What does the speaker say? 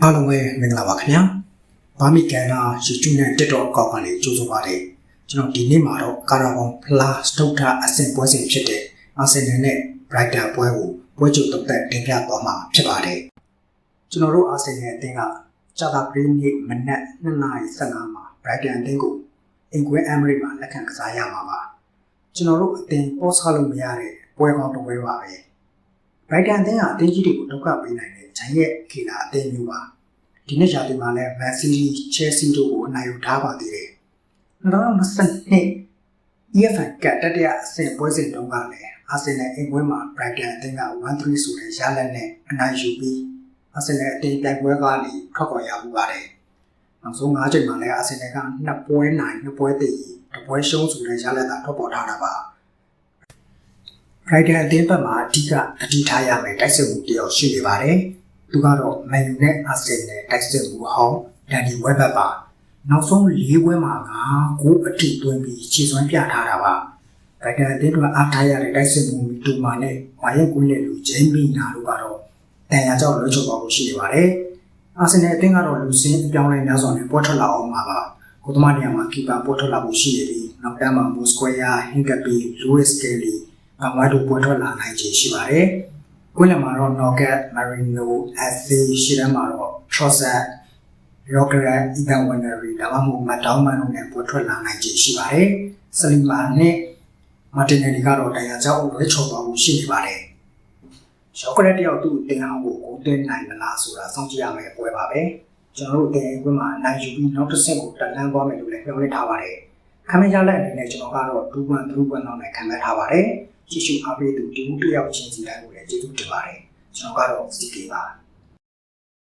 အားလုံးပဲမင်္ဂလာပါခင်ဗျာ။ဘာမီကန်နာ YouTube နဲ့ TikTok အကောင့်ကနေကြိုးစားပါတယ်။ကျွန်တော်ဒီနေ့မှာတော့ကာရာဂွန်ဖလားစတုတ်ထအဆင့်ပွဲစဉ်ဖြစ်တဲ့အာဆင်နယ်နဲ့ Brighton ပွဲကိုပွဲချုပ်တုံးသက်တင်ပြသွားမှာဖြစ်ပါတယ်။ကျွန်တော်တို့အာဆင်နယ်အသင်းကကြာသပတေးနေ့မနက်2:15မှာ Brighton အသင်းကိုအင်ကွဲအမ်ရီမှာလက်ခံကစားရမှာပါ။ကျွန်တော်တို့အသင်းပေါ်စားလို့မရတဲ့ပွဲကောင်းတစ်ပွဲပါပဲ။ Brighton အသင်းကအသင်းကြီးတွေကိုဒုက္ခပေးနိုင်တဲ့ဂျန်ရဲ့ခေလာအသင်းမျိုးပါဒီနေ့ရာသီမှာလည်း Man City, Chelsea တို့ကိုအနိုင်ယူထားပါသေးတယ်2022 EFL ကတတိယအဆင့်ပွဲစဉ်တုန်းကလည်းအာဆင်နယ်အိမ်ပွဲမှာ Brighton အသင်းက 1-3 ဆိုတဲ့ရလဒ်နဲ့အနိုင်ယူပြီးအာဆင်နယ်အသင်းပြိုင်ပွဲကနေထွက်ခွာရမှုပါတယ်နောက်ဆုံး5ချိန်မှာလည်းအာဆင်နယ်က2ပွဲနိုင်2ပွဲတည်1ပွဲရှုံးဆိုတဲ့ရလဒ်သာထွက်ပေါ်ထားတာပါBrighton အသင်းဘက်မှာအဓိကတတိထားရမယ်တိုက်စစ်မှုတယောက်ရှိနေပါတယ်သူကတော့မန်ယူနဲ့အာဆင်နယ်တိုက်စစ်မှုဟောင်းဒန်နီဝက်ဘတ်ပါနောက်ဆုံး4ပွဲမှာ9ဂိုးအထိသွင်းပြီးခြေစွမ်းပြထားတာပါဗိုက်တန်အသင်းကအားထားရတဲ့တိုက်စစ်မှုတူမာနဲ့ဝါရက်ကွင်းနဲ့လူဂျိမ်းမီနာတို့ကတော့တန်ရာကြောင့်လွှဲချော်ပါဖို့ရှိနေပါတယ်အာဆင်နယ်အသင်းကတော့လူစင်းအပြောင်းလဲများစွာနဲ့ပေါ်ထွက်လာအောင်ပါကိုသမားနေရာမှာကီပါပေါ်ထွက်လာဖို့ရှိနေပြီးနောက်တန်းမှာမိုစကွဲယာဟင်ကပီလူးစ်ကယ်လီအဝါဒိုပေါ်ထွက်လာနိုင်ခြေရှိပါတယ်ကွင်းလယ်မှာတော့ Nugget, Marino, Eze ရှေ့တန်းမှာတော့ Trossard, Llorente, Ivan Waneri ဒါမှမဟုတ် Mattauman တို့နဲ့ပေါ်ထွက်လာနိုင်ခြေရှိပါတယ်။ Saliba နဲ့ Martinelli ကတော့တရားကြောင့်လွဲချော်သွားမှုရှိနေပါတယ်။ရော့ကရက်တယောက်သူ့အသင်းအောင်ကိုဂိုးသွင်းနိုင်မလားဆိုတာစောင့်ကြည့်ရမယ့်ပွဲပါပဲ။ကျွန်တော်တို့အသင်းကွင်းမှာနိုင်ယူပြီးနောက်တစ်ဆင့်ကိုတက်လှမ်းသွားမယ်လို့လည်းပြောနေထားပါတယ်။ခံမရလက်အနေနဲ့ကျွန်တော်ကတော့2-1 3-1လောက်နဲ့ခံမထားပါတယ်။ကြည့်ရှုအားပေးသူဒီမှုတစ်ယောက်ချင်းစီတိုင်းကိုလည်းကျေးဇူးတင်ပါတယ်ကျွန်တော်ကတော့ CK ပါ